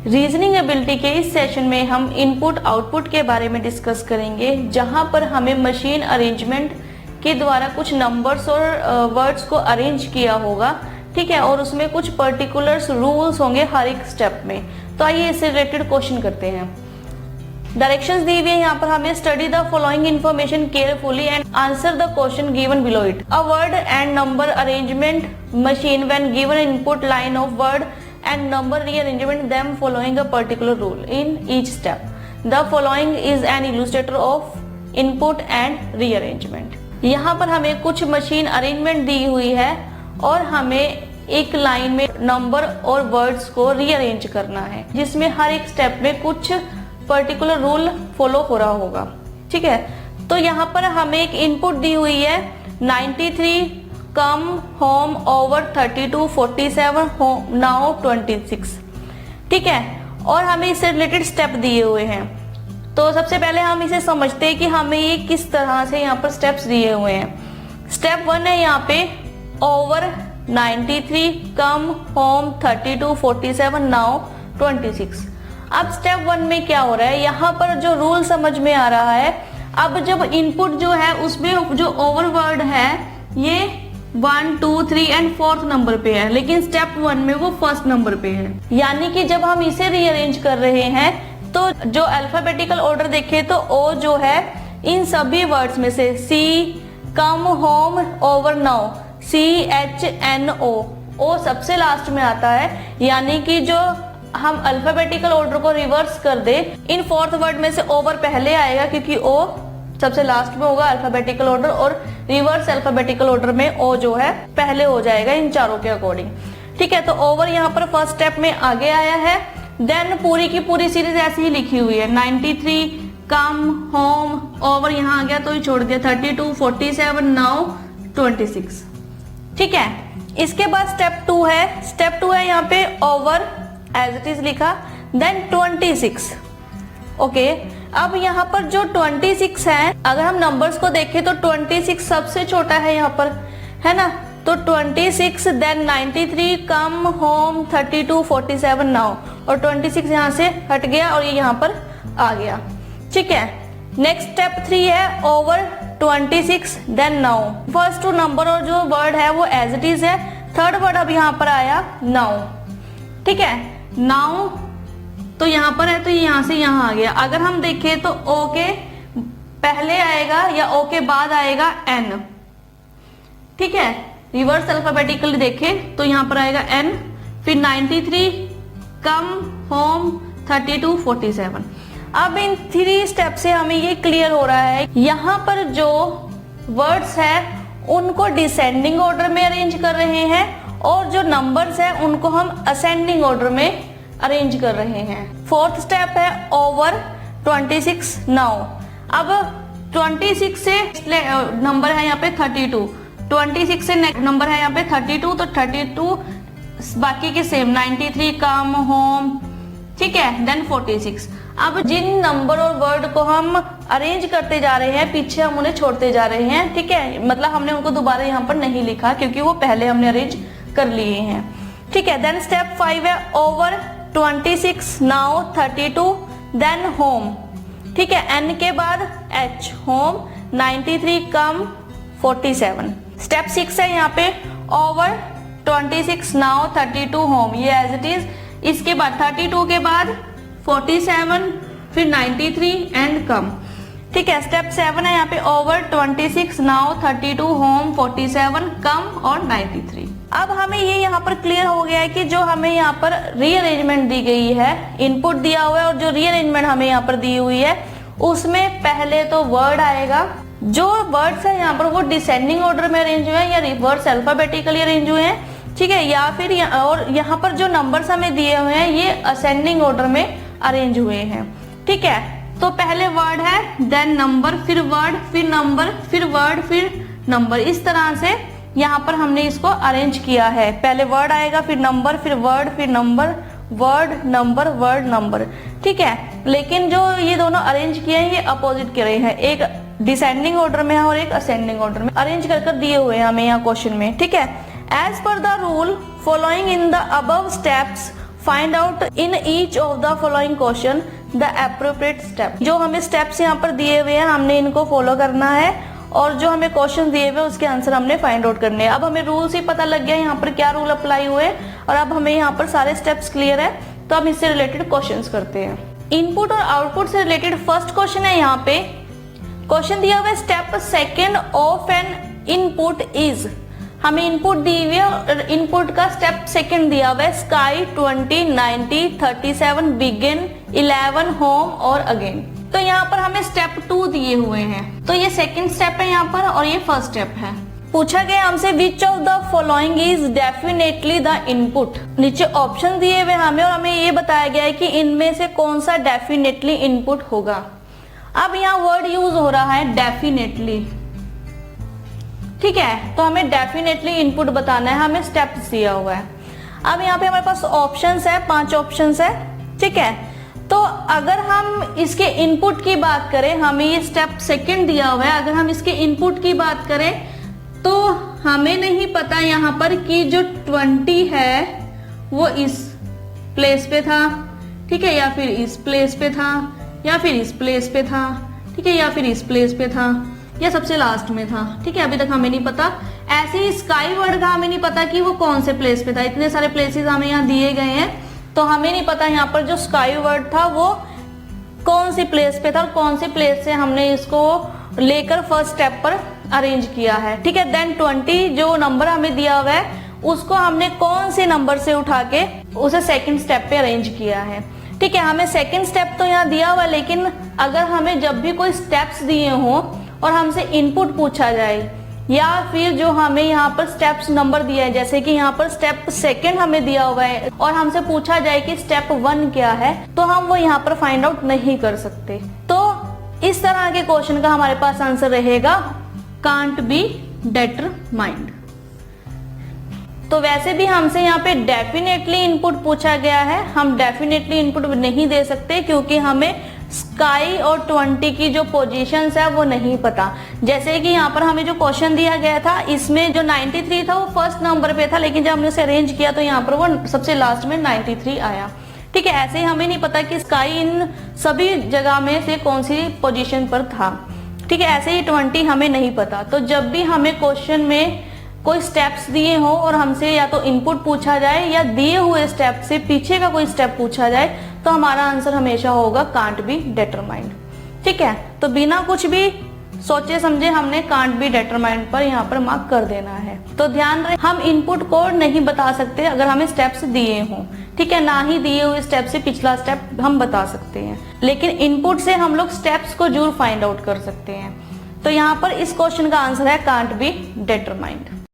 Reasoning ability के इस session में हम इनपुट आउटपुट के बारे में डिस्कस करेंगे, जहां पर हमें मशीन अरेंजमेंट के द्वारा कुछ नंबर्स और वर्ड्स को अरेंज किया होगा, ठीक है, और उसमें कुछ पर्टिकुलर्स रूल्स होंगे हर एक स्टेप में। तो आइए इससे रिलेटेड क्वेश्चन करते हैं। डायरेक्शंस दी हुई है यहाँ पर हमें, study the following information carefully and answer the question given below it. A word and number arrangement machine when given input line of word and number rearrangement them following a particular rule in each step. The following is an illustrator of input and rearrangement. यहाँ पर हमें कुछ machine arrangement दी हुई है और हमें एक line में नंबर और वर्ड्स को रीअरेंज करना है, जिसमें हर एक स्टेप में कुछ पर्टिकुलर रूल फॉलो हो रहा होगा, ठीक है। तो यहाँ पर हमें एक इनपुट दी हुई है 93 कम होम ओवर 32 47 होम नाउ 26, ठीक है, और हमें इससे रिलेटेड स्टेप दिए हुए हैं। तो सबसे पहले हम इसे समझते हैं कि हमें ये किस तरह से यहाँ पर स्टेप्स दिए हुए हैं। स्टेप 1 है यहाँ पे ओवर 93 कम होम 32 47 नाउ 26। अब स्टेप 1 में क्या हो रहा है, यहाँ पर जो रूल समझ में आ रहा है, अब जब इनपुट जो है उसमें जो ओवर वर्ड है ये 1 2 3 एंड 4th नंबर पे है, लेकिन स्टेप 1 में वो फर्स्ट नंबर पे है। यानी कि जब हम इसे रीअरेंज कर रहे हैं तो जो अल्फाबेटिकल ऑर्डर देखे तो ओ जो है इन सभी वर्ड्स में से C come home over now CHNO O सबसे लास्ट में आता है। यानी कि जो हम अल्फाबेटिकल ऑर्डर को रिवर्स कर दे, इन 4th वर्ड में से ओवर पहले आएगा क्योंकि ओ सबसे लास्ट में होगा अल्फाबेटिकल ऑर्डर, और रिवर्स अल्फाबेटिकल ऑर्डर में ओ जो है पहले हो जाएगा इन चारों के अकॉर्डिंग, ठीक है। तो ओवर यहाँ पर फर्स्ट स्टेप में आगे आया है। देन पूरी की पूरी सीरीज ऐसी ही लिखी हुई है 93 कम होम ओवर यहाँ आ गया तो ये छोड़ दिया 32 47 नाउ 26, ठीक है। इसके बाद स्टेप 2 है। स्टेप 2 है यहाँ पे ओवर एज इट इज लिखा, देन 26, ओके। अब यहाँ पर जो 26 है, अगर हम नंबर्स को देखें तो 26 सबसे छोटा है यहाँ पर, है ना। तो 26 देन 93 कम होम 32 47 नाउ, और 26 यहाँ से हट गया और ये यहाँ पर आ गया, ठीक है। नेक्स्ट स्टेप 3 है over 26 then now. First 2 number और जो वर्ड है वो एज इट इज है। थर्ड वर्ड अब यहाँ पर आया नाउ, ठीक है। नाउ तो यहाँ पर है तो ये यहाँ से यहाँ आ गया। अगर हम देखें तो ओ के पहले आएगा या ओ के बाद आएगा एन, ठीक है। रिवर्स अल्फाबेटिकली देखें तो यहाँ पर आएगा एन, फिर 93 कम होम 32 47। अब इन 3 स्टेप से हमें ये क्लियर हो रहा है, यहाँ पर जो वर्ड्स है उनको डिसेंडिंग ऑर्डर में अरेंज कर रहे हैं और जो नंबर्स है उनको हम असेंडिंग ऑर्डर में अरेंज कर रहे हैं। 4th स्टेप है ओवर 26 नाउ। अब 26 से नंबर है यहाँ पे 32, 26 से नंबर है यहाँ पे 32, तो 32 बाकी के सेम 93 कम होम, ठीक है, देन 46। अब जिन नंबर और वर्ड को हम अरेंज करते जा रहे हैं पीछे हम उन्हें छोड़ते जा रहे हैं, ठीक है, मतलब हमने उनको दोबारा यहाँ पर नहीं लिखा क्योंकि वो पहले हमने अरेंज कर लिए हैं, ठीक है। देन स्टेप 5 है ओवर 26 नाउ 32 देन होम, ठीक है, एन के बाद एच होम 93 कम 47। स्टेप 6 है यहाँ पे ओवर 26 नाउ 32 होम, ये एज इट इज। इसके बाद 32 के बाद 47 फिर 93 एंड कम, ठीक है। स्टेप 7 है यहाँ पे ओवर 26 नाउ 32 होम 47 कम और 93। अब हमें ये यहाँ पर क्लियर हो गया है कि जो हमें यहाँ पर रीअरेंजमेंट दी गई है, इनपुट दिया हुआ है और जो रीअरेंजमेंट हमें यहाँ पर दी हुई है उसमें पहले तो वर्ड आएगा। जो वर्ड्स है यहाँ पर वो डिसेंडिंग ऑर्डर में अरेंज हुए हैं या रिवर्स अल्फाबेटिकली अरेंज हुए हैं, ठीक है, या फिर और यहाँ पर जो नंबर्स हमें दिए हुए हैं ये असेंडिंग ऑर्डर में अरेंज हुए हैं, ठीक है। तो पहले वर्ड है देन नंबर फिर वर्ड फिर नंबर फिर वर्ड फिर नंबर, इस तरह से यहाँ पर हमने इसको अरेंज किया है। पहले वर्ड आएगा फिर नंबर फिर वर्ड फिर number, word number word number, ठीक है। लेकिन जो ये दोनों अरेंज किए हैं ये अपोजिट के रहे हैं, एक डिसेंडिंग ऑर्डर में है और एक असेंडिंग ऑर्डर में अरेंज कर दिए हुए हैं हमें यहाँ क्वेश्चन में, ठीक है। As per the rule following in the above steps find out in each of the following question the appropriate step. जो हमें स्टेप्स यहाँ पर दिए हुए हैं हमने इनको फॉलो करना है और जो हमें क्वेश्चन दिए हुए उसके आंसर हमने फाइंड आउट करने हैं। अब हमें रूल्स ही पता लग गया यहाँ पर क्या रूल अप्लाई हुए और अब हमें यहाँ पर सारे स्टेप्स क्लियर है, तो हम इससे रिलेटेड क्वेश्चंस करते हैं। इनपुट और आउटपुट से रिलेटेड फर्स्ट क्वेश्चन है, यहाँ पे क्वेश्चन दिया हुआ है step second of N input is. हमें इनपुट दी हुई है और इनपुट का स्टेप सेकंड दिया हुआ है स्काई 20 90 37 बिगिन 11 होम और अगेन। तो यहाँ पर हमें स्टेप 2 दिए हुए हैं, तो ये सेकंड स्टेप है यहाँ पर और ये फर्स्ट स्टेप है। पूछा गया हमसे which of the following is definitely the input. नीचे ऑप्शन दिए हुए हमें और हमें ये बताया गया है कि इनमें से कौन सा डेफिनेटली इनपुट होगा। अब यहाँ वर्ड यूज हो रहा है डेफिनेटली, ठीक है, तो हमें डेफिनेटली इनपुट बताना है, हमें स्टेप्स दिया हुआ है। अब यहाँ पे हमारे पास ऑप्शंस है, 5 ऑप्शंस है, ठीक है। तो अगर हम इसके इनपुट की बात करें, हमें ये स्टेप सेकंड दिया हुआ है, अगर हम इसके इनपुट की बात करें तो हमें नहीं पता यहाँ पर कि जो 20 है वो इस प्लेस पे था, ठीक है, या फिर इस प्लेस पे था, या फिर इस प्लेस पे था, ठीक है, या फिर इस प्लेस पे था, या सबसे लास्ट में था, ठीक है, अभी तक हमें नहीं पता। ऐसे ही स्काई वर्ड का हमें नहीं पता कि वो कौन से प्लेस पे था। इतने सारे प्लेसेस हमें यहाँ दिए गए हैं तो हमें नहीं पता यहाँ पर जो स्काई वर्ड था वो कौन सी प्लेस पे था और कौन सी प्लेस से हमने इसको लेकर फर्स्ट स्टेप पर अरेंज किया है, ठीक है। देन 20 जो नंबर हमें दिया हुआ है उसको हमने कौन से नंबर से उठा के उसे सेकंड स्टेप पे अरेंज किया है, ठीक है। हमें सेकंड स्टेप तो यहाँ दिया हुआ है, लेकिन अगर हमें जब भी कोई स्टेप्स दिए हों और हमसे इनपुट पूछा जाए या फिर जो हमें यहाँ पर स्टेप्स नंबर दिया है, जैसे कि यहाँ पर स्टेप सेकंड हमें दिया हुआ है और हमसे पूछा जाए कि स्टेप 1 क्या है, तो हम वो यहाँ पर फाइंड आउट नहीं कर सकते। तो इस तरह के क्वेश्चन का हमारे पास आंसर रहेगा कांट बी डिटरमाइंड। तो वैसे भी हमसे यहाँ पे डेफिनेटली इनपुट पूछा गया है, हम डेफिनेटली इनपुट नहीं दे सकते क्योंकि हमें स्काई और 20 की जो पोजीशंस है वो नहीं पता। जैसे कि यहाँ पर हमें जो क्वेश्चन दिया गया था इसमें जो 93 था वो फर्स्ट नंबर पे था, लेकिन जब हमने उसे अरेंज किया तो यहाँ पर वो सबसे लास्ट में 93 आया, ठीक है। ऐसे ही हमें नहीं पता कि स्काई इन सभी जगह में से कौन सी पोजीशन पर था, ठीक है। ऐसे ही 20 हमें नहीं पता। तो जब भी हमें क्वेश्चन में कोई स्टेप्स दिए हो और हमसे या तो इनपुट पूछा जाए या दिए हुए स्टेप से पीछे का कोई स्टेप पूछा जाए तो हमारा आंसर हमेशा होगा कांट बी डिटरमाइंड, ठीक है। तो बिना कुछ भी सोचे समझे हमने कांट बी डिटरमाइंड पर यहाँ पर मार्क कर देना है। तो ध्यान रहे हम इनपुट को नहीं बता सकते अगर हमें स्टेप्स दिए हों, ठीक है, ना ही दिए हुए स्टेप से पिछला स्टेप हम बता सकते हैं, लेकिन इनपुट से हम लोग स्टेप्स को जरूर फाइंड आउट कर सकते हैं। तो यहाँ पर इस क्वेश्चन का आंसर है कांट बी डिटरमाइंड।